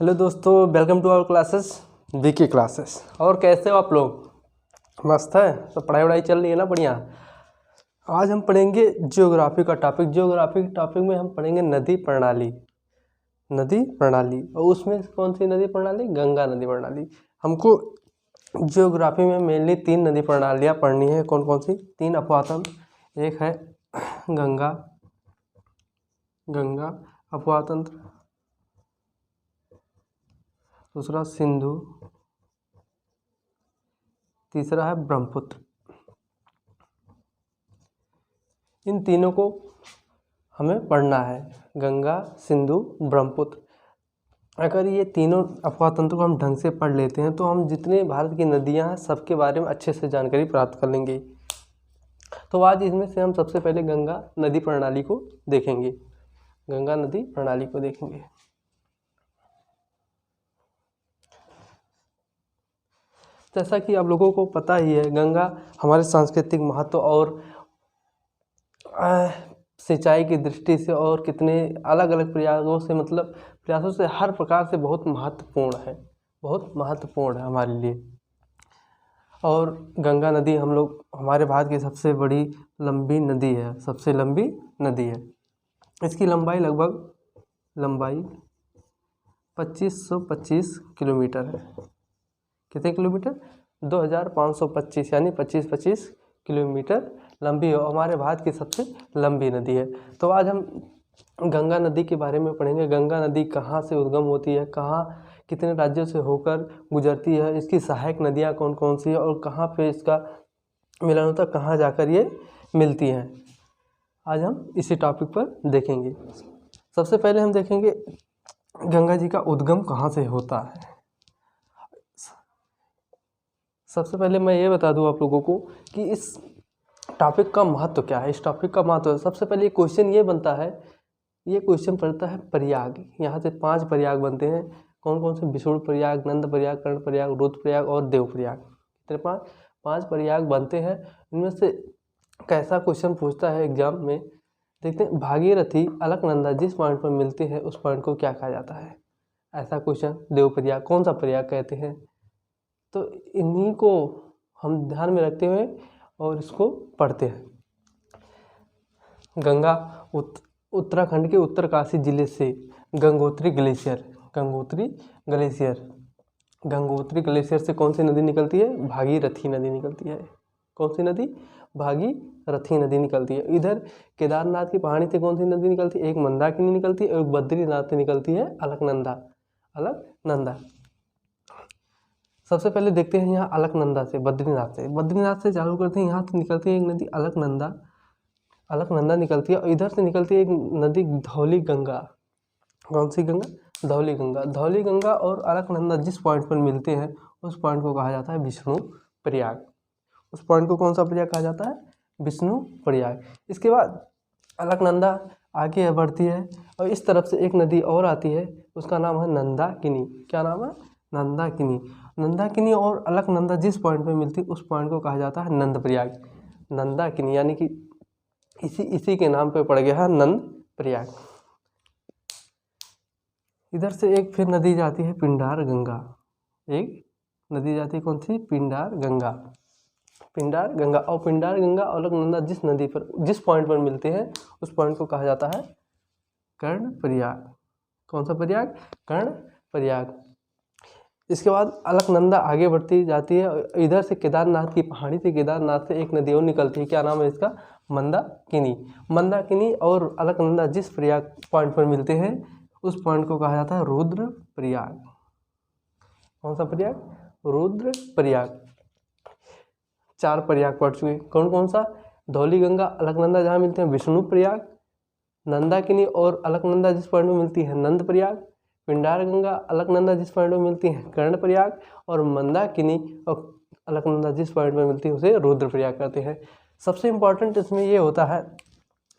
Hello दोस्तों, welcome to our classes VK classes. और कैसे हो आप लोग? मस्त है तो पढ़ाई वढ़ाई चल रही है ना? बढ़िया। आज हम पढ़ेंगे ज्योग्राफी का टॉपिक। ज्योग्राफी के टॉपिक में हम पढ़ेंगे नदी प्रणाली। नदी प्रणाली, और उसमें कौन सी नदी प्रणाली? गंगा नदी प्रणाली। हमको ज्योग्राफी में मेनली 3 नदी प्रणालियाँ पढ़नी है। कौन कौन सी? 3 अपवातन। एक है गंगा अपवाह तंत्र, दूसरा सिंधु, तीसरा है ब्रह्मपुत्र। इन तीनों को हमें पढ़ना है, गंगा, सिंधु, ब्रह्मपुत्र। अगर ये तीनों अपवाह तंत्र को हम ढंग से पढ़ लेते हैं तो हम जितने भारत की नदियां हैं सबके बारे में अच्छे से जानकारी प्राप्त कर लेंगे। तो आज इसमें से हम सबसे पहले गंगा नदी प्रणाली को देखेंगे। गंगा नदी प्रणाली को देखेंगे। जैसा कि आप लोगों को पता ही है, गंगा हमारे सांस्कृतिक महत्व और सिंचाई की दृष्टि से और कितने अलग अलग प्रयासों से हर प्रकार से बहुत महत्वपूर्ण है हमारे लिए। और गंगा नदी हमारे भारत की सबसे बड़ी लंबी नदी है, सबसे लंबी नदी है। इसकी लंबाई लगभग 2525 किलोमीटर है। कितने किलोमीटर? 2525, यानी 25 किलोमीटर लंबी है। हमारे भारत की सबसे लंबी नदी है। तो आज हम गंगा नदी के बारे में पढ़ेंगे। गंगा नदी कहाँ से उद्गम होती है, कहाँ कितने राज्यों से होकर गुजरती है, इसकी सहायक नदियाँ कौन कौन सी है और कहाँ पे इसका मिलन होता है, कहाँ जाकर ये मिलती हैं। आज हम इसी टॉपिक पर देखेंगे। सबसे पहले हम देखेंगे गंगा जी का उद्गम कहाँ से होता है। सबसे पहले मैं ये बता दूं आप लोगों को कि इस टॉपिक का महत्व क्या है। इस टॉपिक का महत्व, सबसे पहले क्वेश्चन ये बनता है, ये क्वेश्चन पड़ता है प्रयाग। यहाँ से 5 प्रयाग बनते हैं। कौन कौन से? विष्णु प्रयाग, नंद प्रयाग, कर्ण प्रयाग, रुद्र प्रयाग और देव प्रयाग। कितने? 5 प्रयाग बनते हैं। इनमें से कैसा क्वेश्चन पूछता है एग्जाम में, देखते हैं। भागीरथी, अलकनंदा जिस पॉइंट पर मिलते हैं उस पॉइंट को क्या कहा जाता है? ऐसा क्वेश्चन। देव प्रयाग कौन सा प्रयाग कहते हैं? तो इन्हीं को हम ध्यान में रखते हुए और इसको पढ़ते हैं। गंगा उत्तराखंड के उत्तरकाशी जिले से गंगोत्री ग्लेशियर से कौन सी नदी निकलती है? भागीरथी नदी निकलती है। कौन सी नदी? भागीरथी नदी निकलती है। इधर केदारनाथ की पहाड़ी से कौन सी नदी निकलती है? एक मंदाकिनी निकलती है और बद्रीनाथ से निकलती है अलकनंदा। सबसे पहले देखते हैं यहाँ अलकनंदा से, बद्रीनाथ से चालू करते हैं। यहाँ से निकलती है एक नदी अलकनंदा निकलती है। और इधर से निकलती है एक नदी धौली गंगा। कौन सी गंगा? धौली गंगा और अलकनंदा जिस पॉइंट पर मिलते हैं उस पॉइंट को कहा जाता है विष्णु प्रयाग। उस पॉइंट को कौन सा प्रयाग कहा जाता है? विष्णु प्रयाग। इसके बाद अलकनंदा आगे बढ़ती है और इस तरफ से एक नदी और आती है, उसका नाम है नंदाकिनी। क्या नाम है? नंदाकिनी और अलकनंदा जिस पॉइंट पे मिलती है उस पॉइंट को कहा जाता है नंद प्रयाग। नंदाकिनी यानी कि इसी के नाम पे पड़ गया है नंद प्रयाग। इधर से एक फिर नदी जाती है पिंडार गंगा। एक नदी जाती है कौन सी? पिंडार गंगा। और पिंडार गंगा और अलकनंदा जिस पॉइंट पर मिलते हैं उस पॉइंट को कहा जाता है कर्ण प्रयाग। कौन सा प्रयाग? कर्ण प्रयाग। इसके बाद अलकनंदा आगे बढ़ती जाती है। इधर से केदारनाथ की पहाड़ी से एक नदी और निकलती है। क्या नाम है इसका? मंदाकिनी और अलकनंदा जिस प्रयाग पॉइंट पर मिलते हैं उस पॉइंट को कहा जाता है रुद्र प्रयाग। कौन सा प्रयाग? रुद्र प्रयाग। 4 प्रयाग पढ़ चुके। कौन कौन सा? धौली गंगा, अलकनंदा जहाँ मिलते हैं विष्णु प्रयाग, नंदाकिनी और अलकनंदा जिस पॉइंट में मिलती है नंद प्रयाग, पिंडार गंगा अलकनंदा जिस पॉइंट में मिलती है कर्ण प्रयाग, और मंदाकिनी और अलकनंदा जिस पॉइंट में मिलती है उसे रुद्र प्रयाग कहते हैं। सबसे इम्पॉर्टेंट इसमें ये होता है,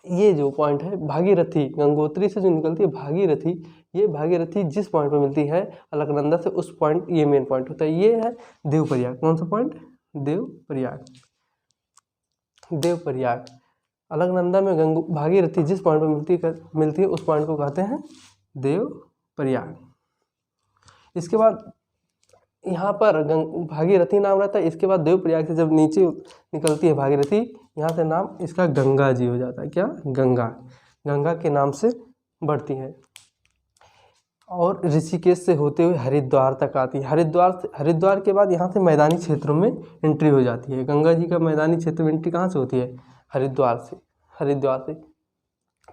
ये जो पॉइंट है भागीरथी, गंगोत्री से जो निकलती है भागीरथी, ये भागीरथी जिस पॉइंट पर मिलती है अलकनंदा से उस पॉइंट, ये मेन पॉइंट होता है। ये है देव प्रयाग। कौन सा पॉइंट? देव प्रयाग। अलकनंदा में भागीरथी जिस पॉइंट पर मिलती है उस पॉइंट को कहते हैं देव प्रयाग। इसके बाद यहाँ पर भागीरथी नाम रहता है। इसके बाद देवप्रयाग से जब नीचे निकलती है भागीरथी, यहाँ से नाम इसका गंगा जी हो जाता है। क्या? गंगा। गंगा के नाम से बढ़ती है और ऋषिकेश से होते हुए हरिद्वार तक आती है। हरिद्वार के बाद यहाँ से मैदानी क्षेत्रों में एंट्री हो जाती है। गंगा जी का मैदानी क्षेत्र में एंट्री कहाँ से होती है? हरिद्वार से।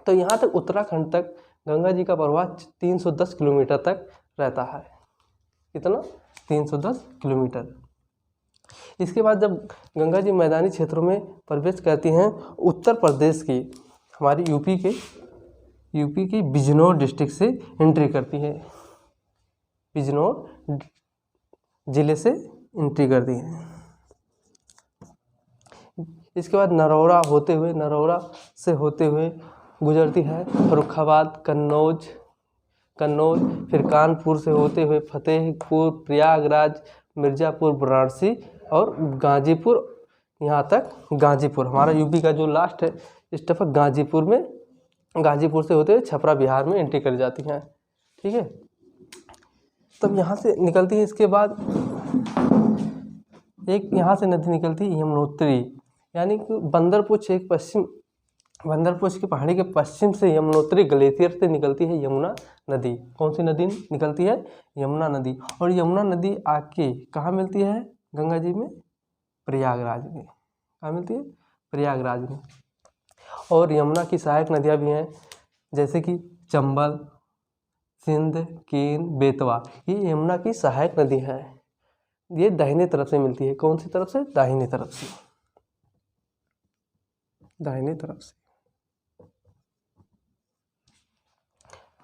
तो यहाँ तक उत्तराखंड तक गंगा जी का प्रवाह 310 किलोमीटर तक रहता है। कितना? 310 किलोमीटर। इसके बाद जब गंगा जी मैदानी क्षेत्रों में प्रवेश करती हैं, उत्तर प्रदेश की, हमारी यूपी की बिजनौर डिस्ट्रिक्ट से एंट्री करती है। बिजनौर जिले से एंट्री करती है। इसके बाद नरौरा से होते हुए गुजरती है फर्रुखाबाद, कन्नौज, फिर कानपुर से होते हुए फतेहपुर, प्रयागराज, मिर्ज़ापुर, वाराणसी और गाजीपुर। यहाँ तक गाजीपुर, हमारा यूपी का जो लास्ट है स्टेप है गाजीपुर से होते हुए छपरा बिहार में एंट्री कर जाती हैं। ठीक है, तब यहाँ से निकलती है। इसके बाद एक यहाँ से नदी निकलती है यमुनोत्री, यानी कि बंदरपुर की पहाड़ी के पश्चिम से यमुनोत्री ग्लेशियर से निकलती है यमुना नदी। कौन सी नदी निकलती है? यमुना नदी। और यमुना नदी आके कहाँ मिलती है? गंगा जी में प्रयागराज में। कहाँ मिलती है? प्रयागराज में। और यमुना की सहायक नदियाँ भी हैं, जैसे कि चंबल, सिंध, केन, बेतवा। ये यमुना की सहायक नदी है। ये दाहिने तरफ से मिलती है। कौन सी तरफ से? दाहिने तरफ से।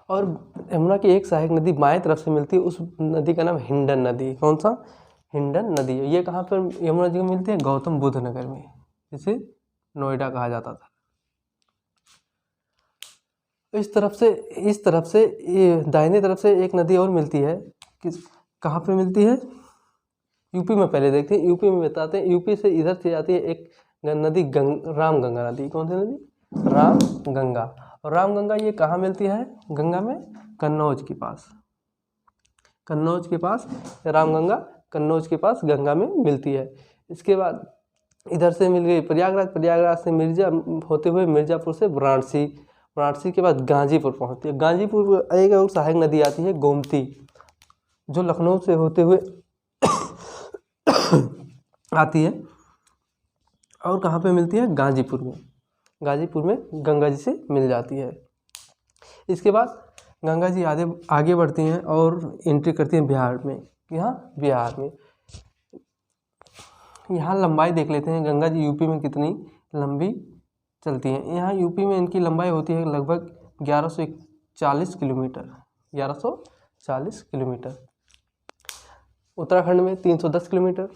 और यमुना की एक सहायक नदी बाएं तरफ से मिलती है, उस नदी का नाम हिंडन नदी। कौन सा? हिंडन नदी। ये कहाँ पर यमुना जी को मिलती है? गौतम बुद्ध नगर में, जिसे नोएडा कहा जाता था। इस तरफ से ये दाहिने तरफ से एक नदी और मिलती है। कहाँ पे मिलती है? यूपी में पहले देखते हैं, यूपी में बताते हैं। यूपी से इधर से आती है एक नदी रामगंगा नदी। कौन सी नदी? रामगंगा। और रामगंगा ये कहाँ मिलती है? गंगा में कन्नौज के पास रामगंगा कन्नौज के पास गंगा में मिलती है। इसके बाद इधर से मिल गई प्रयागराज से होते हुए मिर्ज़ापुर से वाराणसी के बाद गाजीपुर पहुँचती है। गाजीपुर एक और सहायक नदी आती है गोमती, जो लखनऊ से होते हुए आती है। और कहाँ पे मिलती है? गाजीपुर में गंगा जी से मिल जाती है। इसके बाद गंगा जी आगे बढ़ती हैं और एंट्री करती हैं बिहार में। बिहार में यहाँ लंबाई देख लेते हैं। गंगा जी यूपी में कितनी लंबी चलती हैं। यहाँ यूपी में इनकी लंबाई होती है लगभग 1140 किलोमीटर। उत्तराखंड में 310 किलोमीटर,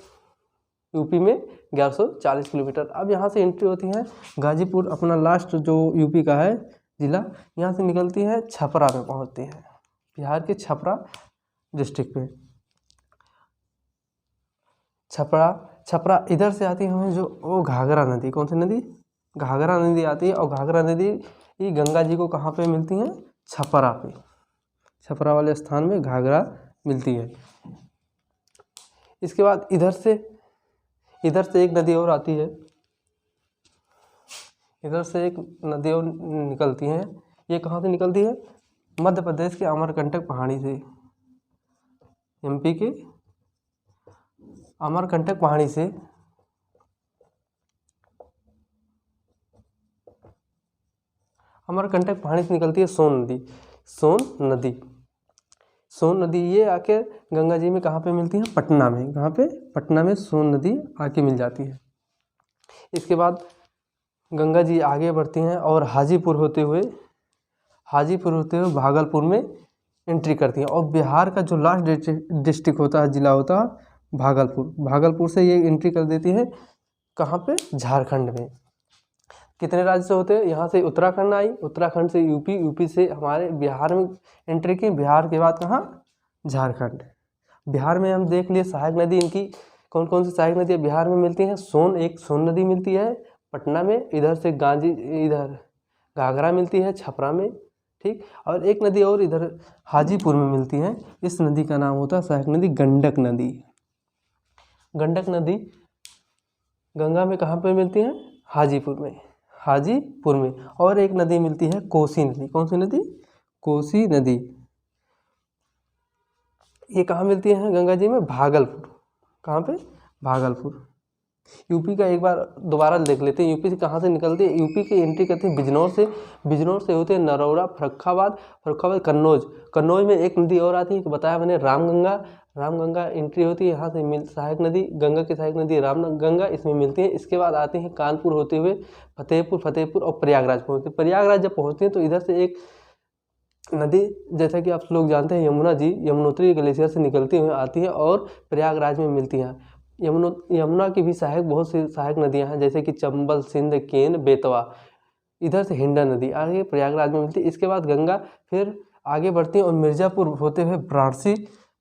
यूपी में 1140 किलोमीटर। अब यहाँ से एंट्री होती है गाजीपुर, अपना लास्ट जो यूपी का है जिला, यहाँ से निकलती है छपरा में पहुँचती है, बिहार के छपरा डिस्ट्रिक्ट में। छपरा इधर से आती है हमें जो वो घाघरा नदी। कौन सी नदी? घाघरा नदी आती है। और घाघरा नदी ये गंगा जी को कहाँ पे मिलती हैं? छपरा पे, छपरा वाले स्थान में घाघरा मिलती है। इसके बाद इधर से एक नदी और आती है, इधर से एक नदी और निकलती है। ये कहाँ से निकलती है? मध्य प्रदेश के अमरकंटक पहाड़ी से, एमपी के अमरकंटक पहाड़ी से निकलती है सोन नदी। ये आके गंगा जी में कहाँ पे मिलती है? पटना में। कहाँ पे? पटना में सोन नदी आके मिल जाती है। इसके बाद गंगा जी आगे बढ़ती हैं और हाजीपुर होते हुए भागलपुर में एंट्री करती हैं। और बिहार का जो लास्ट डिस्ट्रिक्ट होता है, जिला होता है भागलपुर से ये एंट्री कर देती है। कहाँ पे? झारखंड में। कितने राज्य से होते हैं? यहाँ से उत्तराखंड आई, उत्तराखंड से यूपी से हमारे बिहार में एंट्री की। बिहार के बाद कहाँ? झारखंड। बिहार में हम देख लिए सहायक नदी इनकी कौन कौन सी सहायक नदी बिहार में मिलती हैं। एक सोन नदी मिलती है पटना में, इधर से इधर घाघरा मिलती है छपरा में, ठीक। और एक नदी और इधर हाजीपुर में मिलती है, इस नदी का नाम होता है सहायक नदी गंडक नदी। गंडक नदी गंगा में कहाँ पे मिलती है? हाजीपुर में, हाजीपुर में। और एक नदी मिलती है कोसी नदी। कौन सी नदी? कोसी नदी। ये कहाँ मिलती है गंगा जी में? भागलपुर। कहाँ पे? भागलपुर। यूपी का एक बार दोबारा देख लेते हैं, यूपी से कहाँ से निकलती है। यूपी की एंट्री करती है बिजनौर से, बिजनौर से होते हैं नरौरा, फर्रुखाबाद, फर्रुखाबाद कन्नौज। कन्नौज में एक नदी और आती है, बताया मैंने, रामगंगा। रामगंगा एंट्री होती है यहाँ से, सहायक नदी, गंगा की सहायक नदी रामगंगा, इसमें मिलती है। इसके बाद आती है कानपुर होते हुए फतेहपुर और प्रयागराज पहुँचती है। प्रयागराज जब पहुँचती है तो इधर से एक नदी, जैसा कि आप लोग जानते हैं, यमुना जी, यमुनोत्री ग्लेशियर से निकलती हुई आती है और प्रयागराज में मिलती हैं। यमुना की भी सहायक बहुत सी सहायक नदियां हैं, जैसे कि चंबल, सिंध, केन, बेतवा। इधर से हिंडा नदी आगे प्रयागराज में मिलती है। इसके बाद गंगा फिर आगे बढ़ती है और मिर्ज़ापुर होते हुए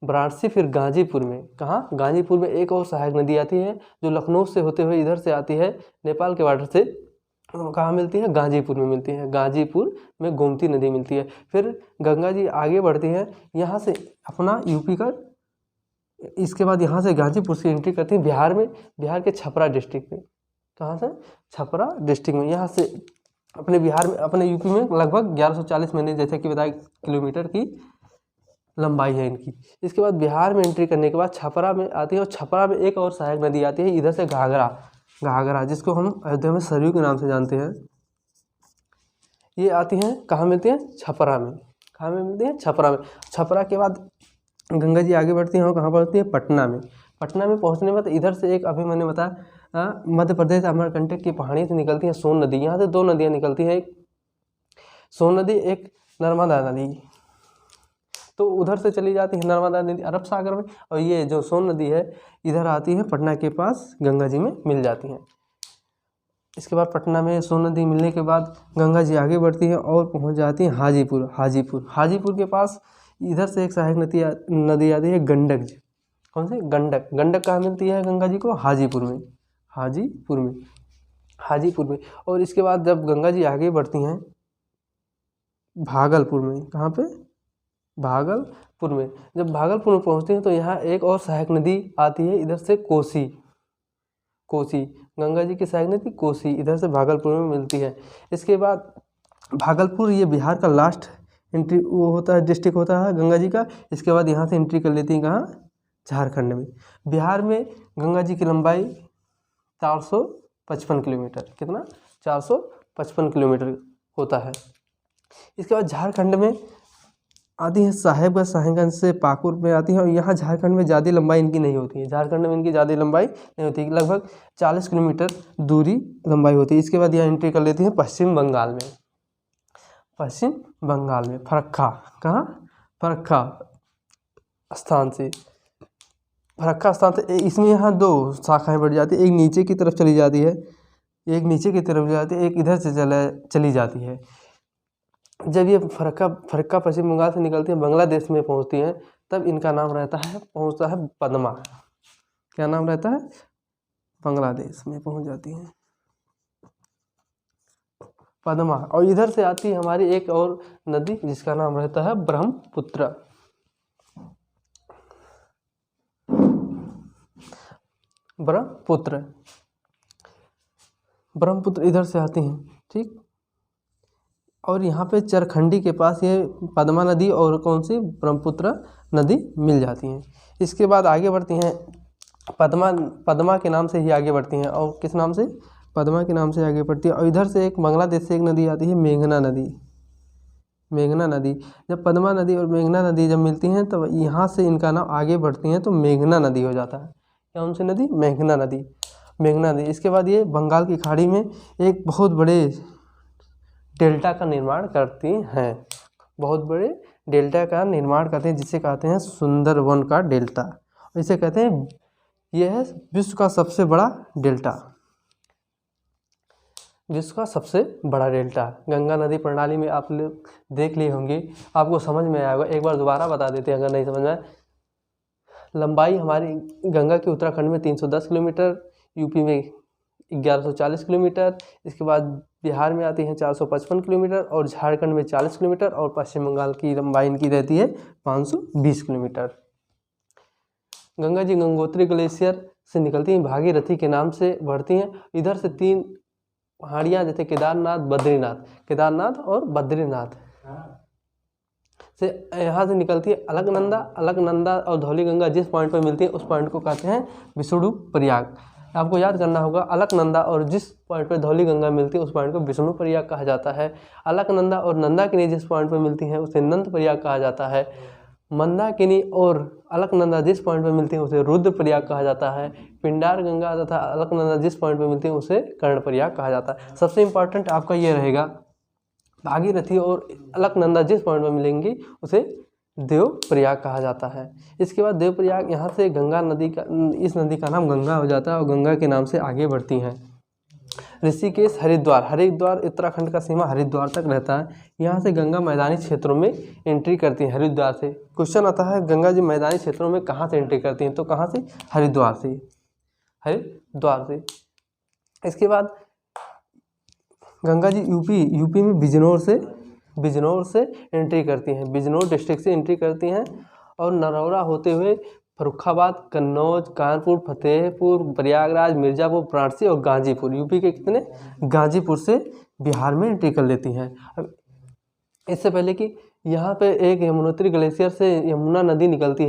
वाराणसी, फिर गाजीपुर में। कहाँ? गाजीपुर में एक और सहायक नदी आती है जो लखनऊ से होते हुए इधर से आती है, नेपाल के बॉर्डर से। कहाँ मिलती है? गाजीपुर में मिलती है। गाजीपुर में गोमती नदी मिलती है। फिर गंगा जी आगे बढ़ती है यहाँ से अपना यूपी का, इसके बाद यहाँ से गाजीपुर से एंट्री करती है बिहार में, बिहार के छपरा डिस्ट्रिक्ट में। कहाँ से? छपरा डिस्ट्रिक्ट में। यहाँ से अपने बिहार में, अपने यूपी में लगभग 1140 मैंने जैसे कि बताया किलोमीटर की लंबाई है इनकी। इसके बाद बिहार में एंट्री करने के बाद छपरा में आती है और छपरा में एक और सहायक नदी आती है इधर से घाघरा, जिसको हम अयोध्या में सरयू के नाम से जानते हैं। ये आती हैं कहाँ मिलती हैं? छपरा में। कहाँ में मिलती हैं? छपरा में। छपरा के बाद गंगा जी आगे बढ़ती हैं और कहाँ बढ़ती है? पटना में। पटना में पहुँचने के बाद इधर से एक, अभी मैंने बताया, मध्य प्रदेश अमरकंटक की पहाड़ी से निकलती है सोन नदी। यहाँ से दो नदियाँ निकलती हैं, एक सोन नदी, एक नर्मदा नदी। तो उधर से चली जाती है नर्मदा नदी अरब सागर में, और ये जो सोन नदी है इधर आती है पटना के पास, गंगा जी में मिल जाती हैं। इसके बाद पटना में सोन नदी मिलने के बाद गंगा जी आगे बढ़ती है और पहुंच जाती है हाजीपुर के पास इधर से एक सहायक नदी आती है गंडक जी। कौन सी? गंडक कहाँ मिलती है गंगा जी को? हाजीपुर में। और इसके बाद जब गंगा जी आगे बढ़ती हैं भागलपुर में, कहाँ पे? भागलपुर में। जब भागलपुर में पहुँचती हैं तो यहाँ एक और सहायक नदी आती है इधर से कोसी, गंगा जी की सहायक नदी कोसी, इधर से भागलपुर में मिलती है। इसके बाद भागलपुर ये बिहार का लास्ट एंट्री वो होता है, डिस्ट्रिक्ट होता है गंगा जी का। इसके बाद यहाँ से एंट्री कर लेती हैं कहाँ? झारखंड में। बिहार में गंगा जी की लंबाई 455 किलोमीटर, कितना? 455 किलोमीटर होता है। इसके बाद झारखंड में आती है साहेबगंज से पाकुर में आती है, और यहाँ झारखंड में ज़्यादा लंबाई इनकी नहीं होती है, झारखंड में इनकी ज़्यादा लंबाई नहीं होती है, लगभग 40 किलोमीटर दूरी लंबाई होती है। इसके बाद यहाँ एंट्री कर लेती है पश्चिम बंगाल में, फरक्का। कहाँ? फरक्का स्थान से। इसमें यहाँ दो शाखाएं बढ़ जाती है, एक नीचे की तरफ चली जाती है, एक इधर से चली जाती है। जब ये फरक्का पश्चिम बंगाल से निकलती है, बांग्लादेश में पहुंचती हैं, तब इनका नाम पहुंचता है पद्मा। क्या नाम रहता है? बांग्लादेश में पहुंच जाती हैं पद्मा। और इधर से आती है हमारी एक और नदी जिसका नाम रहता है ब्रह्मपुत्र। ब्रह्मपुत्र इधर से आती हैं, ठीक। और यहाँ पे चरखंडी के पास ये पद्मा नदी और कौन सी? ब्रह्मपुत्र नदी मिल जाती हैं। इसके बाद आगे बढ़ती हैं पद्मा के नाम से ही आगे बढ़ती हैं, और किस नाम से? पद्मा के नाम से आगे बढ़ती है। और इधर से एक बांग्लादेश से एक नदी आती है मेघना नदी। जब पद्मा नदी और मेघना नदी जब मिलती हैं तब यहाँ से इनका नाम आगे बढ़ती हैं तो मेघना नदी हो जाता है। कौन सी नदी? मेघना नदी। इसके बाद ये बंगाल की खाड़ी में एक बहुत बड़े डेल्टा का निर्माण करती हैं, जिसे कहते हैं सुंदरवन का डेल्टा। इसे कहते हैं, यह है विश्व का सबसे बड़ा डेल्टा। गंगा नदी प्रणाली में आप लोग देख लिए होंगे, आपको समझ में आएगा। एक बार दोबारा बता देते हैं अगर नहीं समझ में आए। लंबाई हमारी गंगा की उत्तराखंड में 310 किलोमीटर, यूपी में 1140 किलोमीटर, इसके बाद बिहार में आती हैं 455 किलोमीटर और झारखंड में 40 किलोमीटर और पश्चिम बंगाल की लंबाई इनकी रहती है 520 किलोमीटर। गंगा जी गंगोत्री ग्लेशियर से निकलती हैं, भागीरथी के नाम से बढ़ती हैं। इधर से 3 पहाड़ियाँ जैसे केदारनाथ और बद्रीनाथ से यहाँ से निकलती है अलकनंदा और धौलीगंगा जिस पॉइंट पर मिलती है उस पॉइंट को कहते हैं विष्णुप्रयाग। आपको याद करना होगा, अलकनंदा और जिस पॉइंट पर धौलीगंगा मिलती है उस पॉइंट को विष्णुप्रयाग कहा जाता है। अलकनंदा और नंदाकिनी जिस पॉइंट पर मिलती हैं उसे नंदप्रयाग कहा जाता है। मंदाकिनी और अलकनंदा जिस पॉइंट पर मिलती हैं उसे रुद्रप्रयाग कहा जाता है। पिंडार गंगा तथा अलकनंदा जिस पॉइंट पर मिलती हैं उसे कर्णप्रयाग कहा जाता है। सबसे इम्पॉर्टेंट आपका ये रहेगा, भागीरथी और अलकनंदा जिस पॉइंट पर मिलेंगी उसे देवप्रयाग कहा जाता है। इसके बाद देवप्रयाग यहाँ से गंगा नदी का, इस नदी का नाम गंगा हो जाता है और गंगा के नाम से आगे बढ़ती हैं। ऋषिकेश हरिद्वार उत्तराखंड का सीमा हरिद्वार तक रहता है। यहाँ से गंगा मैदानी क्षेत्रों में एंट्री करती है हरिद्वार से। क्वेश्चन आता है गंगा जी मैदानी क्षेत्रों में कहाँ से एंट्री करती हैं, तो कहाँ से, हरिद्वार से। इसके बाद गंगा जी यूपी में बिजनौर से एंट्री करती हैं, बिजनौर डिस्ट्रिक्ट से एंट्री करती हैं और नरौरा होते हुए फर्रुखाबाद, कन्नौज, कानपुर, फतेहपुर, प्रयागराज, मिर्ज़ापुर, वाराणसी और गाजीपुर, यूपी के कितने, गाजीपुर से बिहार में एंट्री कर लेती हैं। अब इससे पहले कि यहाँ पे एक यमुनोत्री ग्लेशियर से यमुना नदी निकलती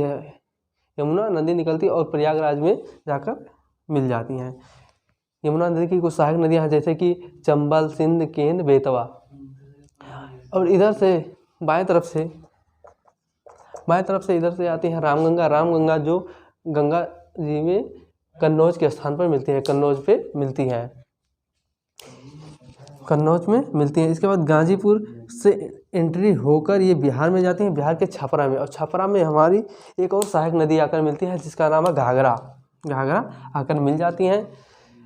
है और प्रयागराज में जाकर मिल जाती हैं। यमुना नदी की कुछ सहायक नदियाँ हैं जैसे कि चंबल, सिंध, केंद्र, बेतवा। और इधर से बाएं तरफ से इधर से आती है रामगंगा जो गंगा जी में कन्नौज के स्थान पर मिलती है, कन्नौज में मिलती है। इसके बाद गाजीपुर से एंट्री होकर ये बिहार में जाती हैं, बिहार के छपरा में, और छपरा में हमारी एक और सहायक नदी आकर मिलती है जिसका नाम है घाघरा आकर मिल जाती हैं।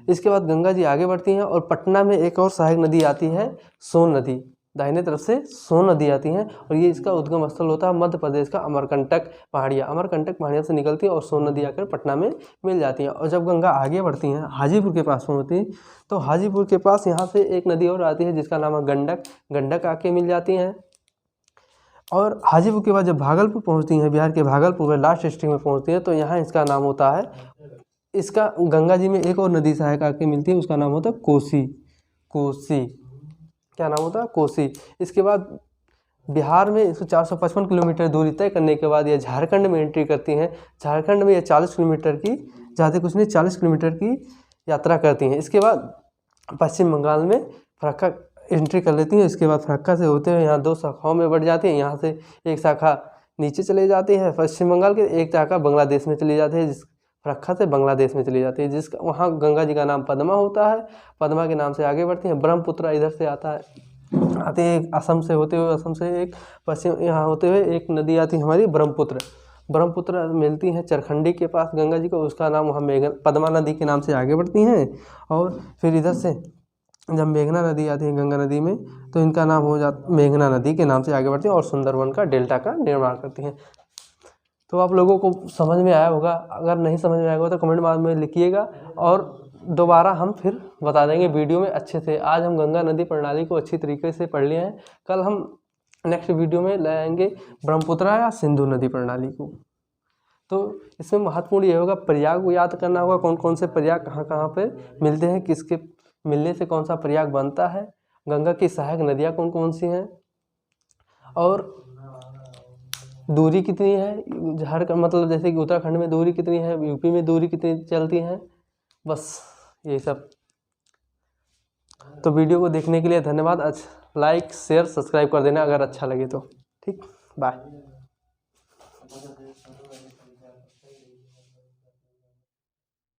इसके बाद गंगा जी आगे बढ़ती हैं और पटना में एक और सहायक नदी आती है सोन नदी, दाहिने तरफ से सोन नदी आती हैं और ये इसका उद्गम स्थल होता है मध्य प्रदेश का अमरकंटक पहाड़ियाँ से निकलती है और सोन नदी आकर पटना में मिल जाती हैं। और जब गंगा आगे बढ़ती हैं हाजीपुर के पास पहुँचती हैं तो हाजीपुर के पास यहाँ से एक नदी और आती है जिसका नाम है गंडक आके मिल जाती हैं। और हाजीपुर के बाद जब भागलपुर पहुँचती हैं, बिहार के भागलपुर में लास्ट डिस्ट्रिक्ट में पहुँचती हैं तो यहाँ इसका नाम होता है, इसका गंगा जी में एक और नदी सहायक आके मिलती है उसका नाम होता है कोसी। क्या नाम होता है, कोसी। इसके बाद बिहार में इसको 455 किलोमीटर दूरी तय करने के बाद ये झारखंड में एंट्री करती हैं। झारखंड में ये 40 किलोमीटर की, ज़्यादा कुछ नहीं, 40 किलोमीटर की यात्रा करती हैं। इसके बाद पश्चिम बंगाल में फरक्का एंट्री कर लेती हैं। इसके बाद फरक्का से होते हुए यहाँ 2 शाखाओं में बढ़ जाती हैं। यहाँ से एक शाखा नीचे चले जाती है पश्चिम बंगाल के, एक शाखा बांग्लादेश में चली जाती है, जिस फरक्का से बांग्लादेश में चली जाती है, जिसका वहाँ गंगा जी का नाम पद्मा होता है। पद्मा के नाम से आगे बढ़ती हैं। ब्रह्मपुत्र इधर से आती है असम से होते हुए एक पश्चिम यहाँ होते हुए एक नदी आती है हमारी ब्रह्मपुत्र मिलती है चरखंडी के पास गंगा जी को, उसका नाम वहाँ पद्मा नदी के नाम से आगे बढ़ती हैं। और फिर इधर से जब मेघना नदी आती है गंगा नदी में तो इनका नाम हो जाता, मेघना नदी के नाम से आगे बढ़ती हैं और सुंदरवन का डेल्टा का निर्माण करती हैं। तो आप लोगों को समझ में आया होगा, अगर नहीं समझ में आया होगा तो कमेंट बाद में लिखिएगा और दोबारा हम फिर बता देंगे वीडियो में अच्छे से। आज हम गंगा नदी प्रणाली को अच्छी तरीके से पढ़ लिए हैं, कल हम नेक्स्ट वीडियो में लाएंगे ब्रह्मपुत्र या सिंधु नदी प्रणाली को। तो इसमें महत्वपूर्ण ये होगा, प्रयाग को याद करना होगा, कौन कौन से प्रयाग कहाँ पे मिलते हैं, किसके मिलने से कौन सा प्रयाग बनता है, गंगा की सहायक नदियाँ कौन कौन सी हैं और दूरी कितनी है, झारखंड मतलब जैसे कि उत्तराखंड में दूरी कितनी है, यूपी में दूरी कितनी चलती है, बस यही सब। तो वीडियो को देखने के लिए धन्यवाद। लाइक शेयर सब्सक्राइब कर देना अगर अच्छा लगे तो। ठीक, बाय।